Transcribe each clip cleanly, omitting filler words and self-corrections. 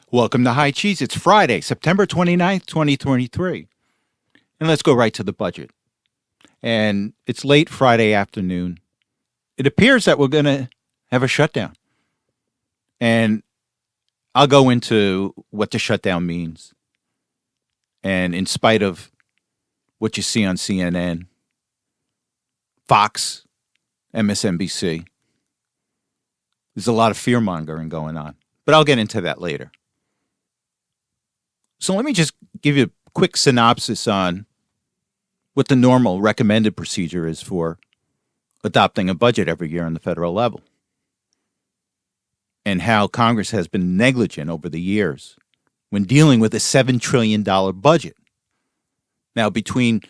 Welcome to High Cheese. It's Friday, September 29th, 2023. And let's go right to the budget. And it's late Friday afternoon. It appears that we're going to have a shutdown. And I'll go into what the shutdown means. And in spite of what you see on CNN, Fox, MSNBC, there's a lot of fear-mongering going on. But I'll get into that later. So let me just give you a quick synopsis on what the normal recommended procedure is for adopting a budget every year on the federal level, and how Congress has been negligent over the years when dealing with a $7 trillion budget. Now, between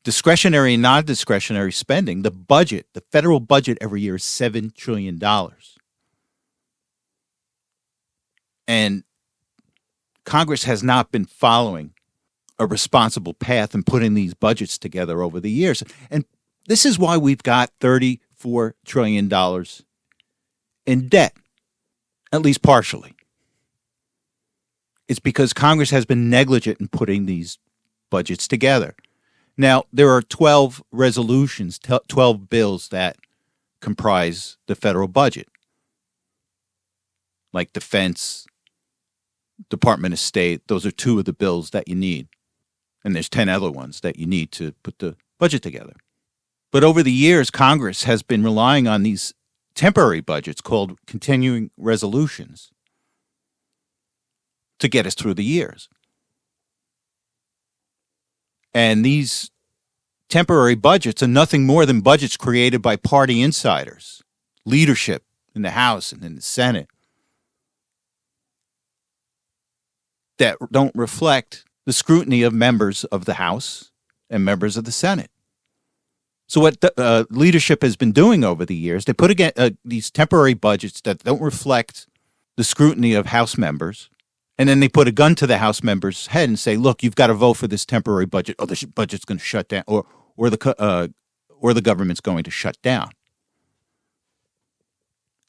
discretionary and non-discretionary spending, the federal budget every year is $7 trillion. And Congress has not been following a responsible path in putting these budgets together over the years. And this is why we've got $34 trillion in debt, at least partially. It's because Congress has been negligent in putting these budgets together. Now, there are 12 resolutions, 12 bills that comprise the federal budget, like defense, Department of State. Those are two of the bills that you need. And there's 10 other ones that you need to put the budget together. But over the years, Congress has been relying on these temporary budgets called continuing resolutions to get us through the years. And these temporary budgets are nothing more than budgets created by party insiders, leadership in the House and in the Senate, that don't reflect the scrutiny of members of the House and members of the Senate. So what the leadership has been doing over the years, they put these temporary budgets that don't reflect the scrutiny of House members, and then they put a gun to the House members' head and say, "Look, you've got to vote for this temporary budget, or the budget's going to shut down, or the government's going to shut down."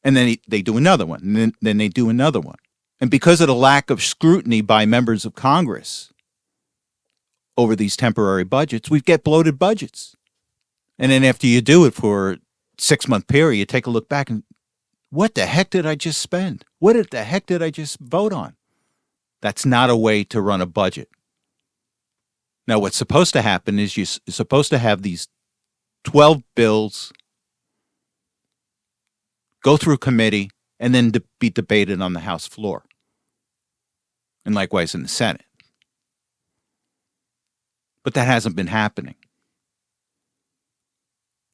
And then they do another one, and then they do another one. And because of the lack of scrutiny by members of Congress over these temporary budgets, we get bloated budgets. And then after you do it for a 6-month period, you take a look back and, what the heck did I just spend? What the heck did I just vote on? That's not a way to run a budget. Now, what's supposed to happen is you're supposed to have these 12 bills go through committee and then be debated on the House floor, and likewise in the Senate. But that hasn't been happening.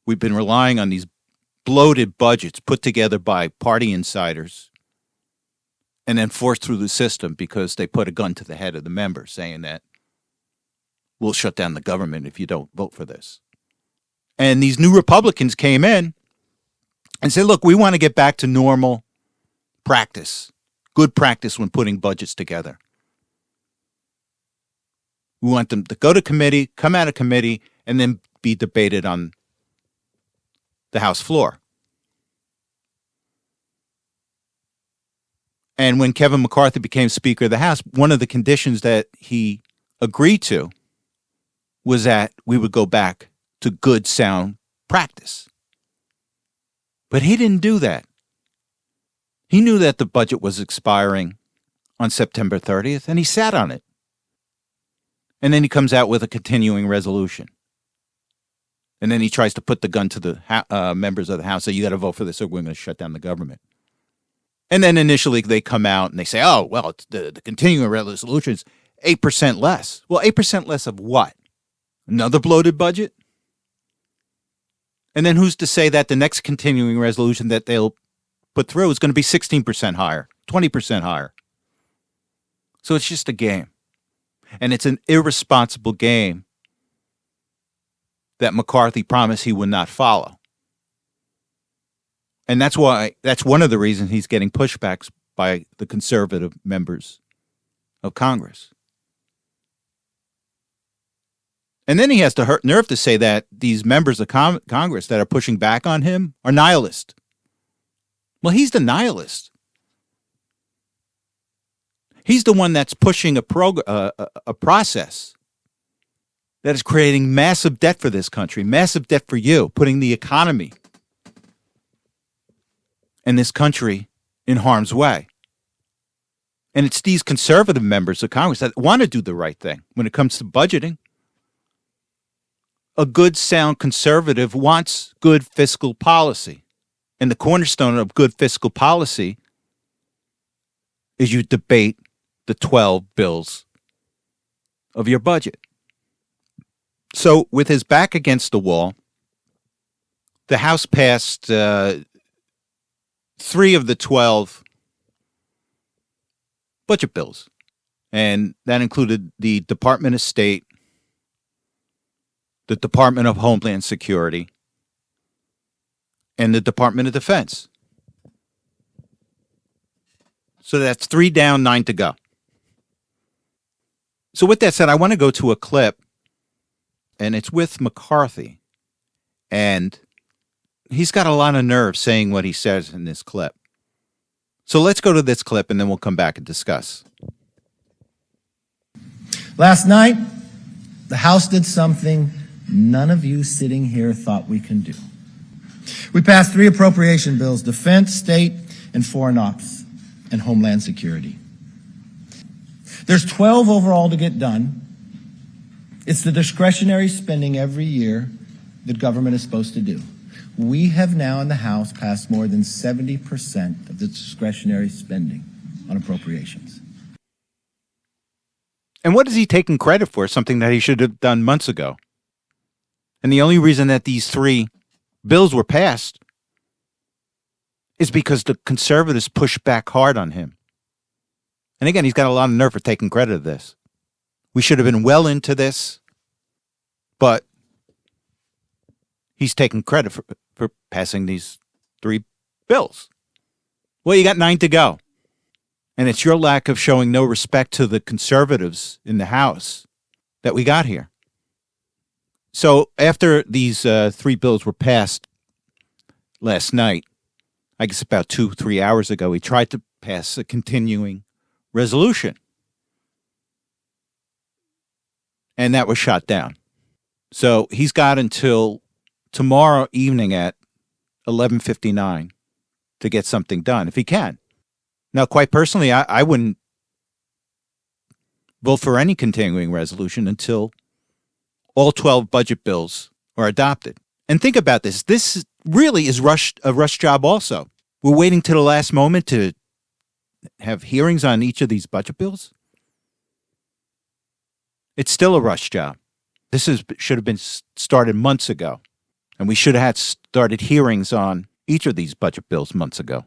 We've been relying on these bloated budgets put together by party insiders and then forced through the system because they put a gun to the head of the members saying that we'll shut down the government if you don't vote for this. And these new Republicans came in and said, look, we want to get back to normal practice, good practice when putting budgets together. We want them to go to committee, come out of committee, and then be debated on the House floor. And when Kevin McCarthy became Speaker of the House, one of the conditions that he agreed to was that we would go back to good, sound practice. But he didn't do that. He knew that the budget was expiring on September 30th, and he sat on it. And then he comes out with a continuing resolution. And then he tries to put the gun to the members of the House, say, you got to vote for this or we're going to shut down the government. And then initially they come out and they say, oh, well, it's the continuing resolution is 8% less. Well, 8% less of what? Another bloated budget? And then who's to say that the next continuing resolution that they'll put through is going to be 16% higher, 20% higher? So it's just a game. And it's an irresponsible game that McCarthy promised he would not follow. And that's one of the reasons he's getting pushbacks by the conservative members of Congress. And then he has the nerve to say that these members of Congress that are pushing back on him are nihilist. Well, he's the nihilist. He's the one that's pushing a process that is creating massive debt for this country, massive debt for you, putting the economy and this country in harm's way. And it's these conservative members of Congress that want to do the right thing when it comes to budgeting. A good, sound conservative wants good fiscal policy. And the cornerstone of good fiscal policy is you debate the 12 bills of your budget. So with his back against the wall, the House passed 3 of the 12 budget bills. And that included the Department of State, the Department of Homeland Security, and the Department of Defense. So that's 3 down, 9 to go. So with that said, I want to go to a clip, and it's with McCarthy. And he's got a lot of nerve saying what he says in this clip. So let's go to this clip, and then we'll come back and discuss. Last night, the House did something none of you sitting here thought we can do. We passed 3 appropriation bills: defense, state, and foreign ops, and homeland security. There's 12 overall to get done. It's the discretionary spending every year that government is supposed to do. We have now in the House passed more than 70% of the discretionary spending on appropriations. And what is he taking credit for? Something that he should have done months ago. And the only reason that these 3 bills were passed is because the conservatives pushed back hard on him. And again, he's got a lot of nerve for taking credit of this. We should have been well into this, but he's taking credit for passing these 3 bills. Well, you got 9 to go. And it's your lack of showing no respect to the conservatives in the House that we got here. So after these 3 bills were passed last night, I guess about 2-3 hours ago, he tried to pass a continuing resolution. And that was shot down. So he's got until tomorrow evening at 11:59 to get something done, if he can. Now, quite personally, I wouldn't vote for any continuing resolution until all 12 budget bills are adopted. And think about this. This really is a rush job also. We're waiting to the last moment to have hearings on each of these budget bills. It's still a rush job. This should have been started months ago. And we should have had started hearings on each of these budget bills months ago.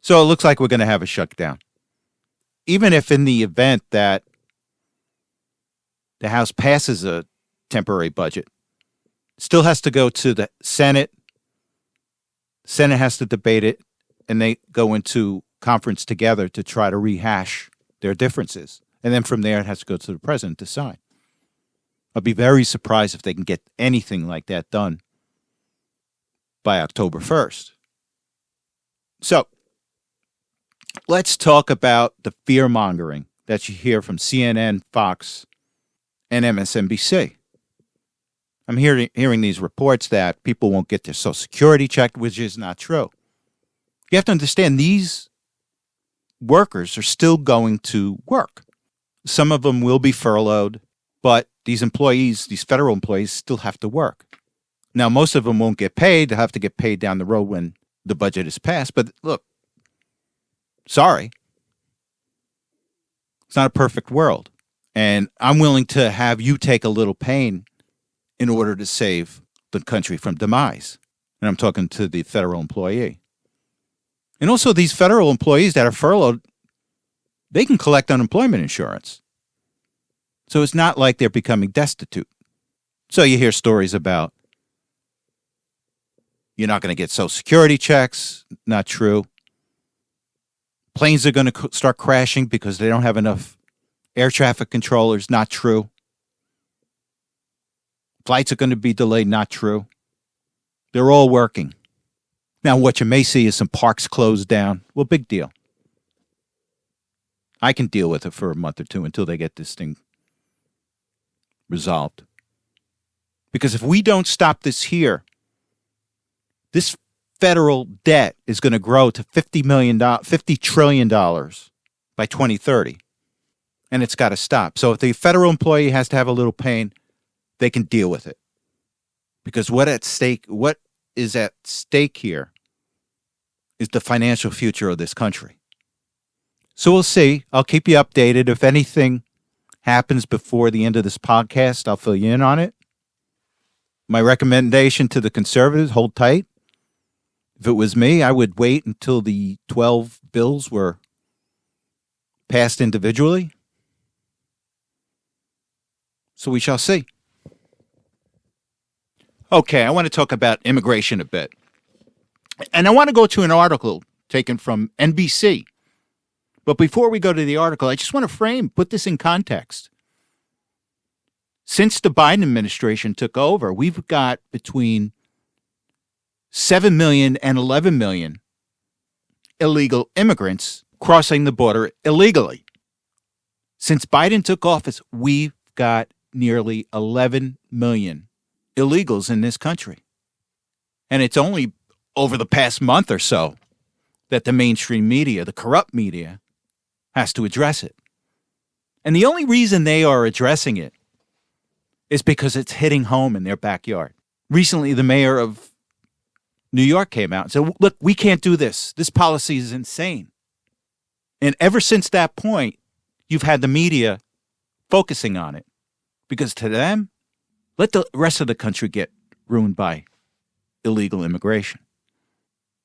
So it looks like we're going to have a shutdown. Even if in the event that the House passes a temporary budget, it still has to go to the Senate. The Senate has to debate it, and they go into conference together to try to rehash their differences. And then from there, it has to go to the president to sign. I'll be very surprised if they can get anything like that done by October 1st. So let's talk about the fear-mongering that you hear from CNN, Fox, and MSNBC. I'm hearing these reports that people won't get their Social Security check, which is not true. You have to understand these workers are still going to work. Some of them will be furloughed, but these employees, these federal employees, still have to work. Now, most of them won't get paid. They'll have to get paid down the road when the budget is passed. But look, sorry. It's not a perfect world. And I'm willing to have you take a little pain in order to save the country from demise. And I'm talking to the federal employee. And also these federal employees that are furloughed, they can collect unemployment insurance. So it's not like they're becoming destitute. So you hear stories about you're not going to get Social Security checks. Not true. Planes are going to start crashing because they don't have enough air traffic controllers. Not true. Flights are going to be delayed. Not true. They're all working. Now, what you may see is some parks closed down. Well, big deal. I can deal with it for a month or two until they get this thing resolved. Because if we don't stop this here, this federal debt is going to grow to $50 trillion by 2030. And it's got to stop. So if the federal employee has to have a little pain, they can deal with it. Because what is at stake here is the financial future of this country. So we'll see. I'll keep you updated. If anything happens before the end of this podcast, I'll fill you in on it. My recommendation to the conservatives, hold tight. If it was me, I would wait until the 12 bills were passed individually. So we shall see. Okay, I want to talk about immigration a bit. And I want to go to an article taken from NBC. But before we go to the article, I just want to put this in context. Since the Biden administration took over, we've got between 7 million and 11 million illegal immigrants crossing the border illegally. Since Biden took office, we've got nearly 11 million illegals in this country. And it's only over the past month or so that the mainstream media, the corrupt media, has to address it. And the only reason they are addressing it is because it's hitting home in their backyard. Recently, the mayor of New York came out and said, look, we can't do this. This policy is insane. And ever since that point, you've had the media focusing on it. Because to them, let the rest of the country get ruined by illegal immigration.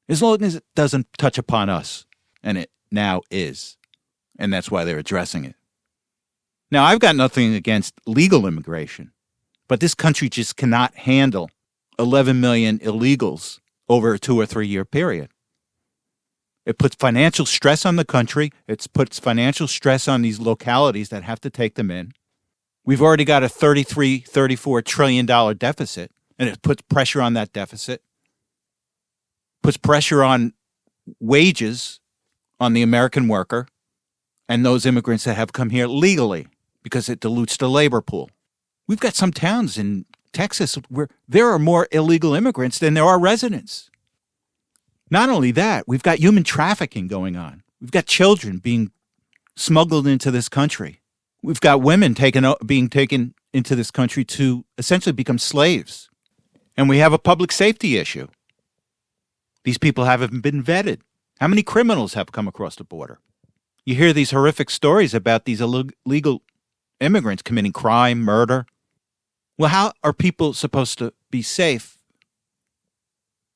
As long as it doesn't touch upon us. And it now is. And that's why they're addressing it. Now, I've got nothing against legal immigration. But this country just cannot handle 11 million illegals over a 2 or 3 year period. It puts financial stress on the country. It puts financial stress on these localities that have to take them in. We've already got a $34 trillion deficit, and it puts pressure on that deficit. Puts pressure on wages on the American worker and those immigrants that have come here legally because it dilutes the labor pool. We've got some towns in Texas where there are more illegal immigrants than there are residents. Not only that, we've got human trafficking going on. We've got children being smuggled into this country. We've got women being taken into this country to essentially become slaves. And we have a public safety issue. These people haven't been vetted. How many criminals have come across the border? You hear these horrific stories about these illegal immigrants committing crime, murder. Well, how are people supposed to be safe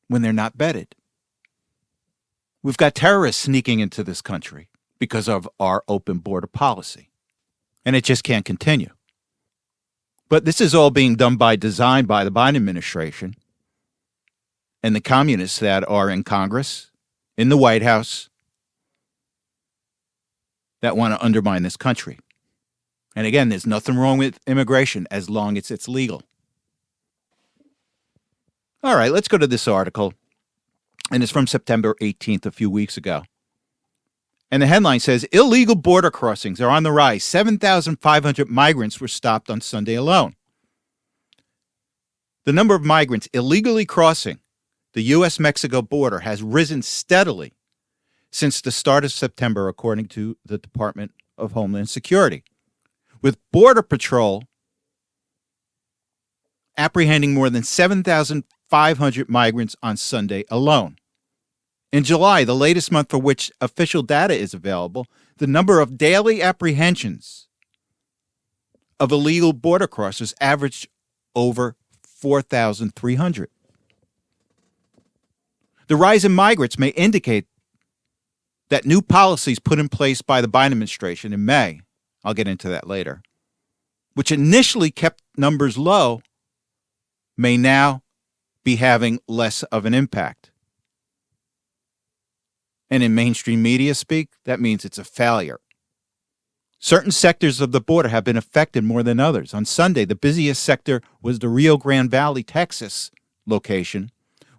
when they're not vetted? We've got terrorists sneaking into this country because of our open border policy. And it just can't continue. But this is all being done by design by the Biden administration and the communists that are in Congress, in the White House, that want to undermine this country. And again, there's nothing wrong with immigration as long as it's legal. All right, let's go to this article. And it's from September 18th, a few weeks ago. And the headline says, illegal border crossings are on the rise. 7,500 migrants were stopped on Sunday alone. The number of migrants illegally crossing the U.S.-Mexico border has risen steadily since the start of September, according to the Department of Homeland Security, with Border Patrol apprehending more than 7,500 migrants on Sunday alone. In July, the latest month for which official data is available, the number of daily apprehensions of illegal border crossers averaged over 4,300. The rise in migrants may indicate that new policies put in place by the Biden administration in May, I'll get into that later, which initially kept numbers low, may now be having less of an impact. And in mainstream media speak, that means it's a failure. Certain sectors of the border have been affected more than others. On Sunday, the busiest sector was the Rio Grande Valley, Texas location,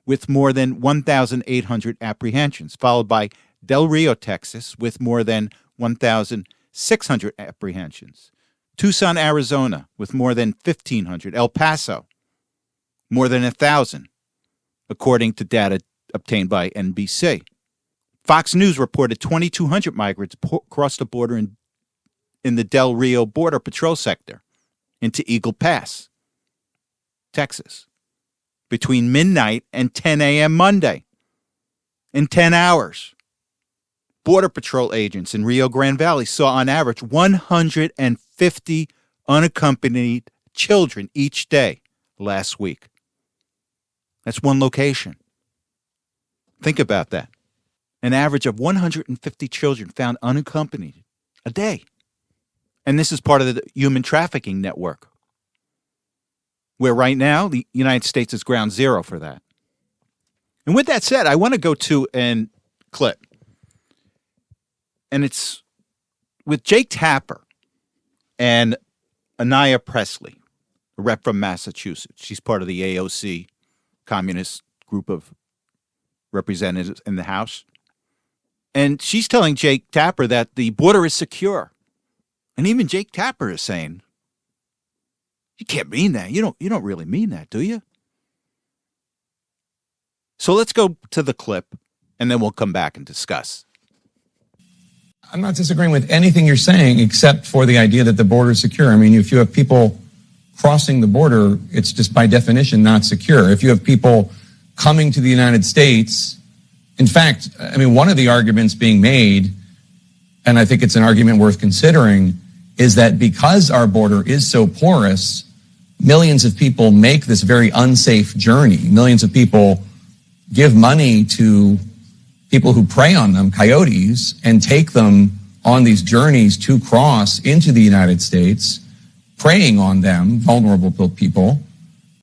with more than 1,800 apprehensions, followed by Del Rio, Texas, with more than 1,600 apprehensions. Tucson, Arizona, with more than 1,500. El Paso, more than 1,000, according to data obtained by NBC. Fox News reported 2,200 migrants crossed the border in the Del Rio Border Patrol sector into Eagle Pass, Texas, between midnight and 10 a.m. Monday. In 10 hours, Border Patrol agents in Rio Grande Valley saw on average 150 unaccompanied children each day last week. That's one location. Think about that. An average of 150 children found unaccompanied a day. And this is part of the human trafficking network, where right now the United States is ground zero for that. And with that said, I want to go to a clip. And it's with Jake Tapper and Anaya Presley, a rep from Massachusetts. She's part of the AOC, communist group of representatives in the House. And she's telling Jake Tapper that the border is secure. And even Jake Tapper is saying, you can't mean that. You don't really mean that, do you? So let's go to the clip, and then we'll come back and discuss. I'm not disagreeing with anything you're saying, except for the idea that the border is secure. I mean, if you have people crossing the border, it's just by definition not secure. If you have people coming to the United States, in fact, I mean, one of the arguments being made, and I think it's an argument worth considering, is that because our border is so porous, millions of people make this very unsafe journey. Millions of people give money to people who prey on them, coyotes, and take them on these journeys to cross into the United States, preying on them, vulnerable people.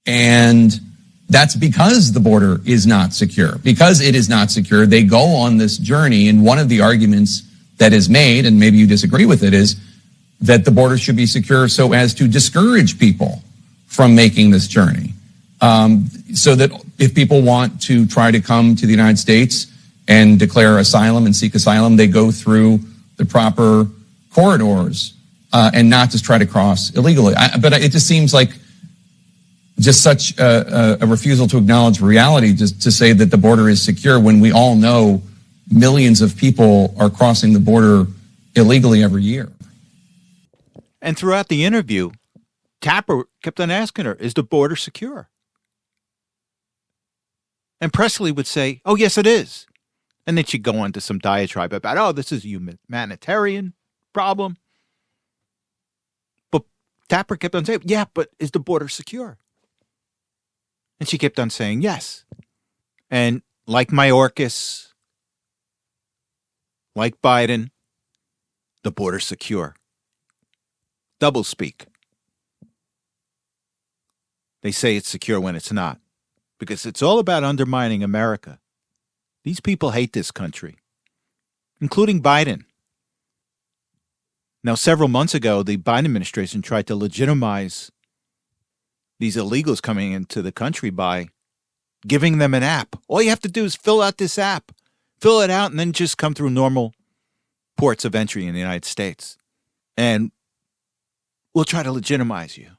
And that's because the border is not secure. Because it is not secure, they go on this journey. And one of the arguments that is made, and maybe you disagree with it, is that the border should be secure so as to discourage people from making this journey. So that if people want to try to come to the United States and declare asylum and seek asylum, they go through the proper corridors and not just try to cross illegally. But it just seems like just such a refusal to acknowledge reality, just to say that the border is secure when we all know millions of people are crossing the border illegally every year. And throughout the interview, Tapper kept on asking her, is the border secure? And Presley would say, oh, yes, it is. And then she'd go on to some diatribe about, oh, this is a humanitarian problem. But Tapper kept on saying, yeah, but is the border secure? And she kept on saying, yes. And like Mayorkas, like Biden, the border's secure. Doublespeak. They say it's secure when it's not, because it's all about undermining America. These people hate this country, including Biden. Now, several months ago, the Biden administration tried to legitimize these illegals coming into the country by giving them an app. All you have to do is fill out this app, fill it out, and then just come through normal ports of entry in the United States. And we'll try to legitimize you.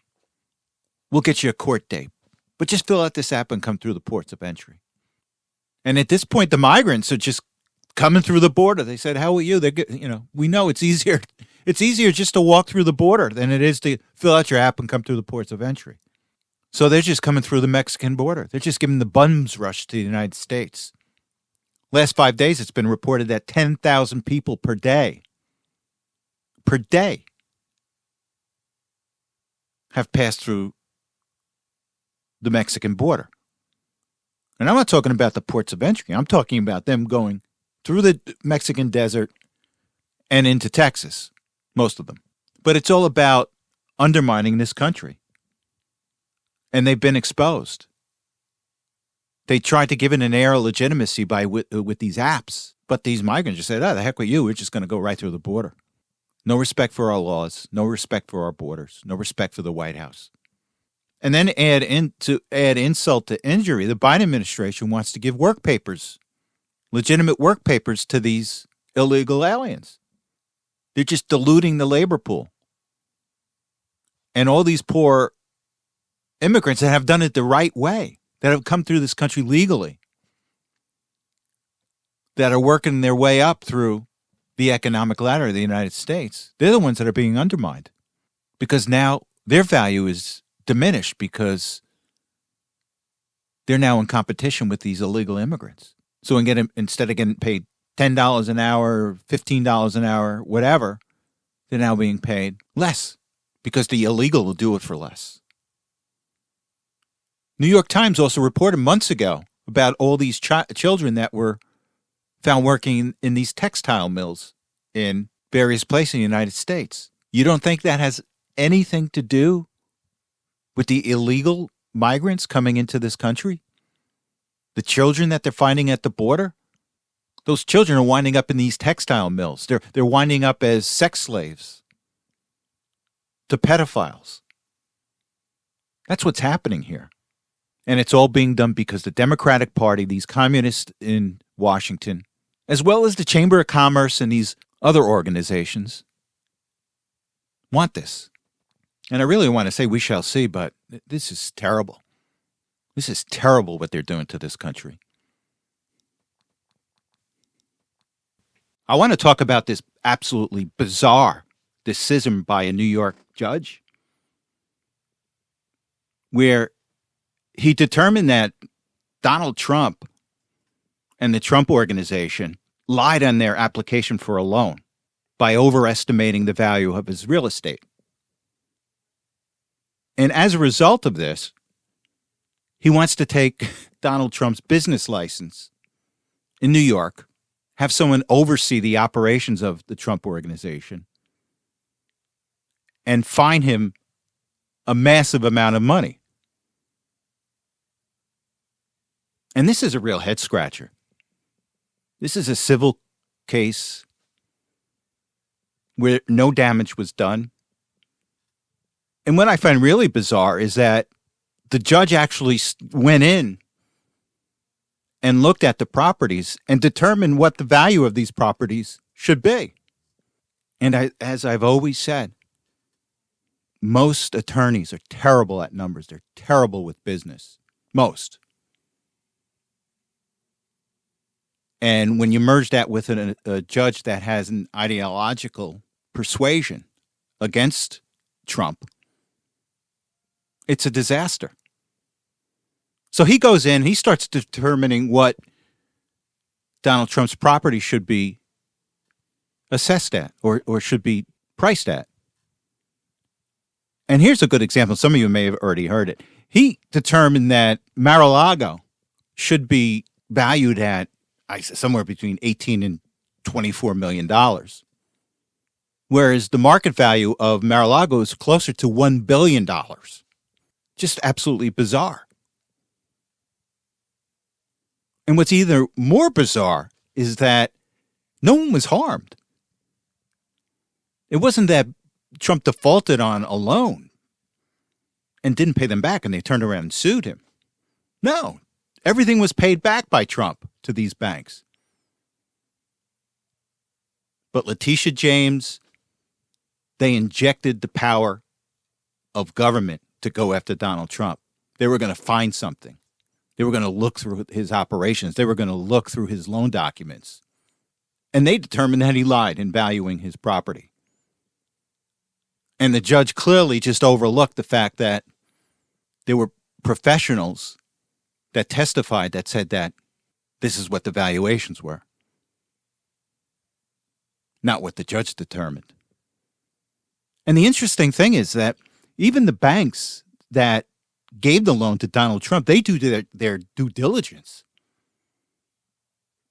We'll get you a court date. But just fill out this app and come through the ports of entry. And at this point, the migrants are just coming through the border. They said, how are you? We know it's easier. It's easier just to walk through the border than it is to fill out your app and come through the ports of entry. So they're just coming through the Mexican border. They're just giving the bums rush to the United States. Last 5 days, it's been reported that 10,000 people per day have passed through the Mexican border. And I'm not talking about the ports of entry. I'm talking about them going through the Mexican desert and into Texas, most of them. But it's all about undermining this country. And they've been exposed. They tried to give it an air of legitimacy with these apps. But these migrants just said, oh, the heck with you. We're just going to go right through the border. No respect for our laws. No respect for our borders. No respect for the White House. And then add insult to injury, the Biden administration wants to give work papers, legitimate work papers to these illegal aliens. They're just diluting the labor pool. And all these poor immigrants that have done it the right way, that have come through this country legally, that are working their way up through the economic ladder of the United States, they're the ones that are being undermined because now their value is diminished because they're now in competition with these illegal immigrants. So instead of getting paid $10 an hour, $15 an hour, whatever, they're now being paid less because the illegal will do it for less. New York Times also reported months ago about all these children that were found working in these textile mills in various places in the United States. You don't think that has anything to do with the illegal migrants coming into this country? The children that they're finding at the border? Those children are winding up in these textile mills. They're winding up as sex slaves to pedophiles. That's what's happening here. And it's all being done because the Democratic Party, these communists in Washington, as well as the Chamber of Commerce and these other organizations, want this. And I really want to say we shall see, but this is terrible. This is terrible what they're doing to this country. I want to talk about this absolutely bizarre decision by a New York judge where he determined that Donald Trump and the Trump Organization lied on their application for a loan by overestimating the value of his real estate. And as a result of this, he wants to take Donald Trump's business license in New York, have someone oversee the operations of the Trump Organization, and fine him a massive amount of money. And this is a real head scratcher. This is a civil case where no damage was done. And what I find really bizarre is that the judge actually went in and looked at the properties and determined what the value of these properties should be. And as I've always said, most attorneys are terrible at numbers. They're terrible with business. Most. And when you merge that with a judge that has an ideological persuasion against Trump, it's a disaster. So he goes in, he starts determining what Donald Trump's property should be assessed at or should be priced at. And here's a good example. Some of you may have already heard it. He determined that Mar-a-Lago should be valued at somewhere between $18 and $24 million. Whereas the market value of Mar-a-Lago is closer to $1 billion. Just absolutely bizarre. And what's even more bizarre is that no one was harmed. It wasn't that Trump defaulted on a loan and didn't pay them back and they turned around and sued him. No, everything was paid back by Trump to these banks. But Letitia James, they injected the power of government to go after Donald Trump. They were going to find something. They were going to look through his operations. They were going to look through his loan documents. And they determined that he lied in valuing his property. And the judge clearly just overlooked the fact that there were professionals that testified that said that this is what the valuations were, not what the judge determined. And the interesting thing is that even the banks that gave the loan to Donald Trump, they do their due diligence.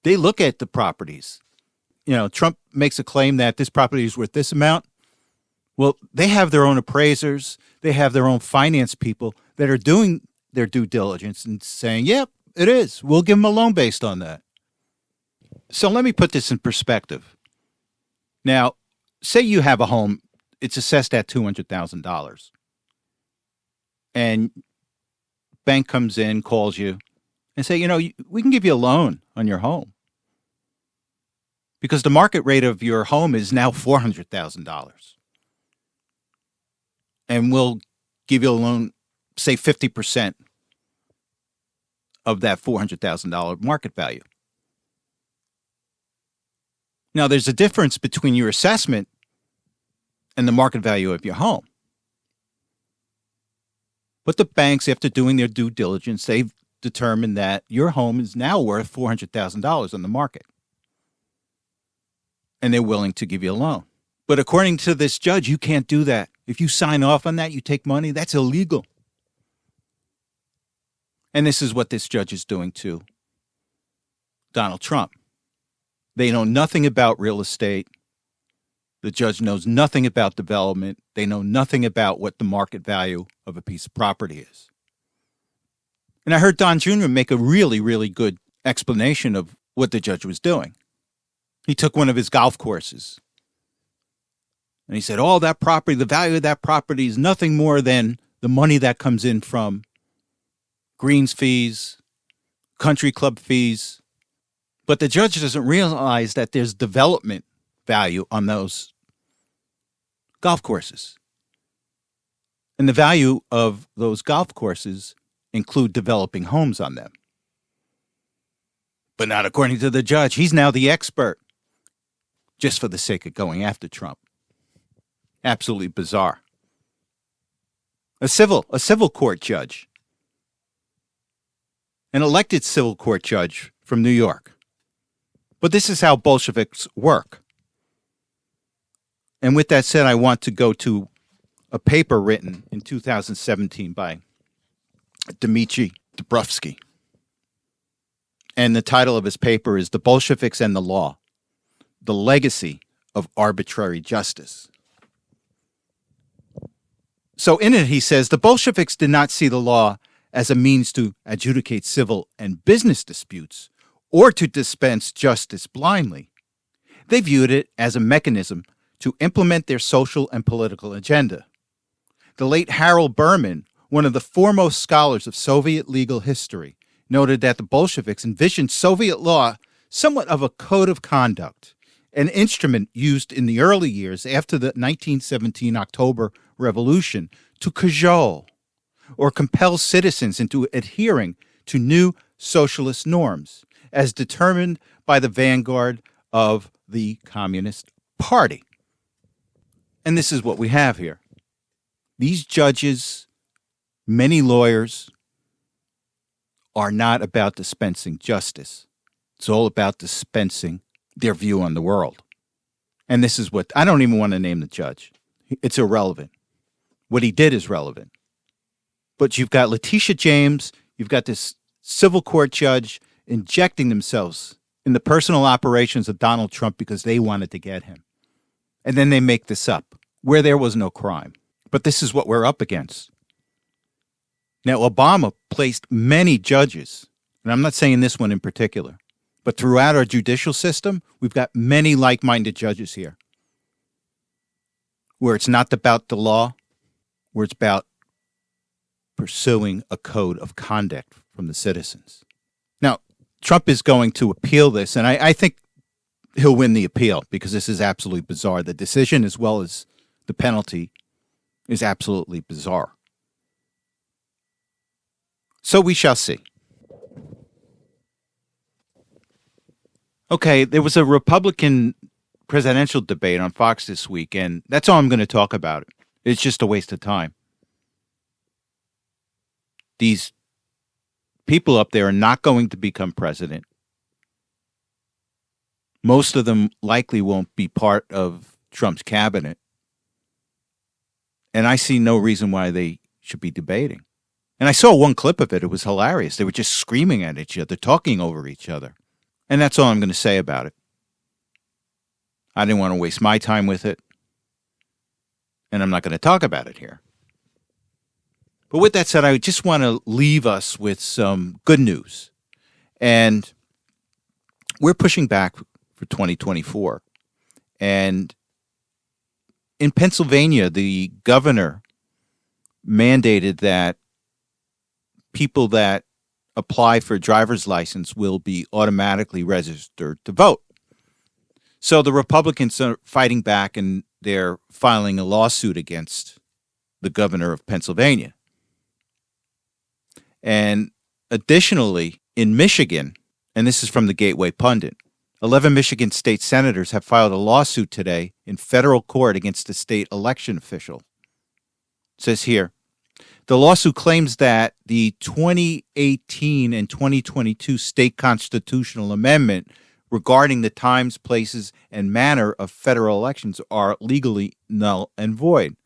They look at the properties. You know, Trump makes a claim that this property is worth this amount. Well, they have their own appraisers. They have their own finance people that are doing their due diligence and saying, yep, it is. We'll give them a loan based on that. So let me put this in perspective. Now, say you have a home, it's assessed at $200,000. And bank comes in, calls you, and say, you know, we can give you a loan on your home. because the market rate of your home is now $400,000. And we'll give you a loan, say 50% of that $400,000 market value. Now, there's a difference between your assessment and the market value of your home. But the banks, after doing their due diligence, they've determined that your home is now worth $400,000 on the market. And they're willing to give you a loan. But according to this judge, you can't do that. If you sign off on that, you take money, that's illegal. And this is what this judge is doing to Donald Trump. They know nothing about real estate. The judge knows nothing about development. They know nothing about what the market value of a piece of property is. And I heard Don Jr. make a really, really good explanation of what the judge was doing. He took one of his golf courses. And he said, oh, that property, the value of that property is nothing more than the money that comes in from greens fees, country club fees. But the judge doesn't realize that there's development value on those golf courses. And the value of those golf courses include developing homes on them. But not according to the judge. He's now the expert, just for the sake of going after Trump. Absolutely bizarre. A civil court judge. An elected civil court judge from New York. But this is how Bolsheviks work. And with that said, I want to go to a paper written in 2017 by Dmitry Dubrovsky. And the title of his paper is The Bolsheviks and the Law, the Legacy of Arbitrary Justice. So in it, he says, the Bolsheviks did not see the law as a means to adjudicate civil and business disputes or to dispense justice blindly. They viewed it as a mechanism to implement their social and political agenda. The late Harold Berman, one of the foremost scholars of Soviet legal history, noted that the Bolsheviks envisioned Soviet law somewhat of a code of conduct, an instrument used in the early years after the 1917 October Revolution to cajole or compel citizens into adhering to new socialist norms as determined by the vanguard of the Communist Party. And this is what we have here. These judges, many lawyers, are not about dispensing justice. It's all about dispensing their view on the world. And this is what, I don't even want to name the judge. It's irrelevant. What he did is relevant. But you've got Letitia James, you've got this civil court judge injecting themselves in the personal operations of Donald Trump because they wanted to get him. And then they make this up, where there was no crime. But this is what we're up against. Now, Obama placed many judges, and I'm not saying this one in particular, but throughout our judicial system, we've got many like-minded judges here, where it's not about the law, where it's about pursuing a code of conduct from the citizens. Now, Trump is going to appeal this, and I think he'll win the appeal because this is absolutely bizarre. The decision as well as the penalty is absolutely bizarre. So we shall see. Okay, there was a Republican presidential debate on Fox this week, and that's all I'm going to talk about. It's just a waste of time. These people up there are not going to become president. Most of them likely won't be part of Trump's cabinet. And I see no reason why they should be debating. And I saw one clip of it. It was hilarious. They were just screaming at each other, talking over each other. And that's all I'm going to say about it. I didn't want to waste my time with it. And I'm not going to talk about it here. But with that said, I just want to leave us with some good news. And we're pushing back for 2024. And in Pennsylvania, the governor mandated that people that apply for a driver's license will be automatically registered to vote. So the Republicans are fighting back, and they're filing a lawsuit against the governor of Pennsylvania. And additionally, in Michigan, and this is from the Gateway Pundit, 11 Michigan state senators have filed a lawsuit today in federal court against a state election official. It says here, the lawsuit claims that the 2018 and 2022 state constitutional amendment regarding the times, places, and manner of federal elections are legally null and void.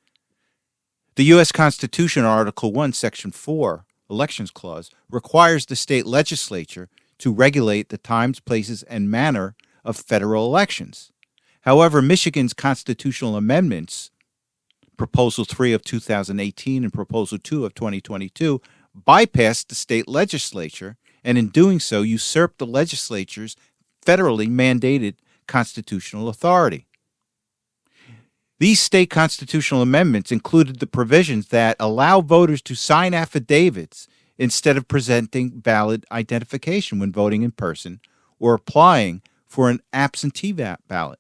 The U.S. Constitution, Article 1, Section 4, Elections Clause, requires the state legislature to regulate the times, places, and manner of federal elections. However, Michigan's constitutional amendments, Proposal 3 of 2018 and Proposal 2 of 2022, bypassed the state legislature and in doing so usurped the legislature's federally mandated constitutional authority. These state constitutional amendments included the provisions that allow voters to sign affidavits instead of presenting valid identification when voting in person or applying for an absentee ballot,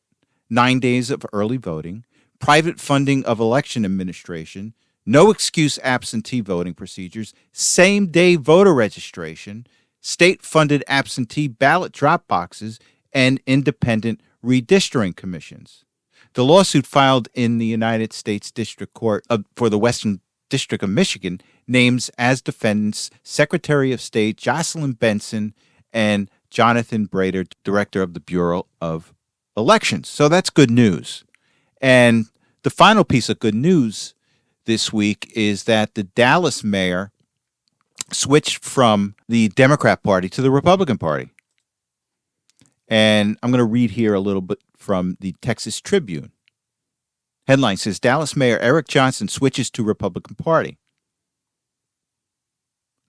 9 days of early voting, private funding of election administration, no excuse absentee voting procedures, same-day voter registration, state-funded absentee ballot drop boxes, and independent redistricting commissions. The lawsuit filed in the United States District Court for the Western District of Michigan names as defendants Secretary of State Jocelyn Benson and Jonathan Brader, Director of the Bureau of Elections. So that's good news. And the final piece of good news this week is that the Dallas mayor switched from the Democrat Party to the Republican Party. And I'm going to read here a little bit from the Texas Tribune. Headline says, Dallas Mayor Eric Johnson switches to Republican Party.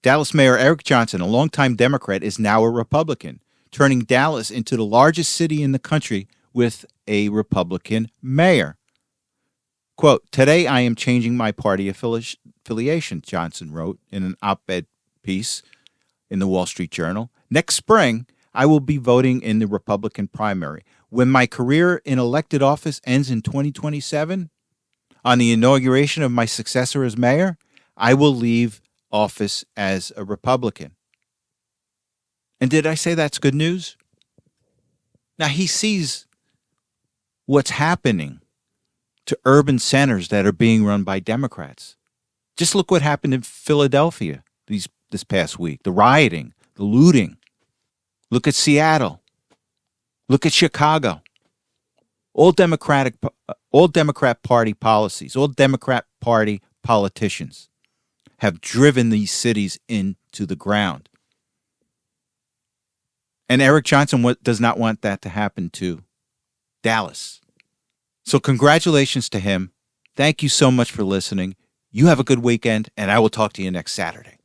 Dallas Mayor Eric Johnson, a longtime Democrat, is now a Republican, turning Dallas into the largest city in the country with a Republican mayor. Quote, today I am changing my party affiliation, Johnson wrote in an op-ed piece in the Wall Street Journal. Next spring, I will be voting in the Republican primary. When my career in elected office ends in 2027, on the inauguration of my successor as mayor, I will leave office as a Republican. And did I say that's good news? Now, he sees what's happening to urban centers that are being run by Democrats. Just look what happened in Philadelphia this past week, the rioting, the looting. Look at Seattle. Look at Chicago. All Democrat Party policies, all Democrat Party politicians have driven these cities into the ground. And Eric Johnson does not want that to happen to Dallas. So congratulations to him. Thank you so much for listening. You have a good weekend, and I will talk to you next Saturday.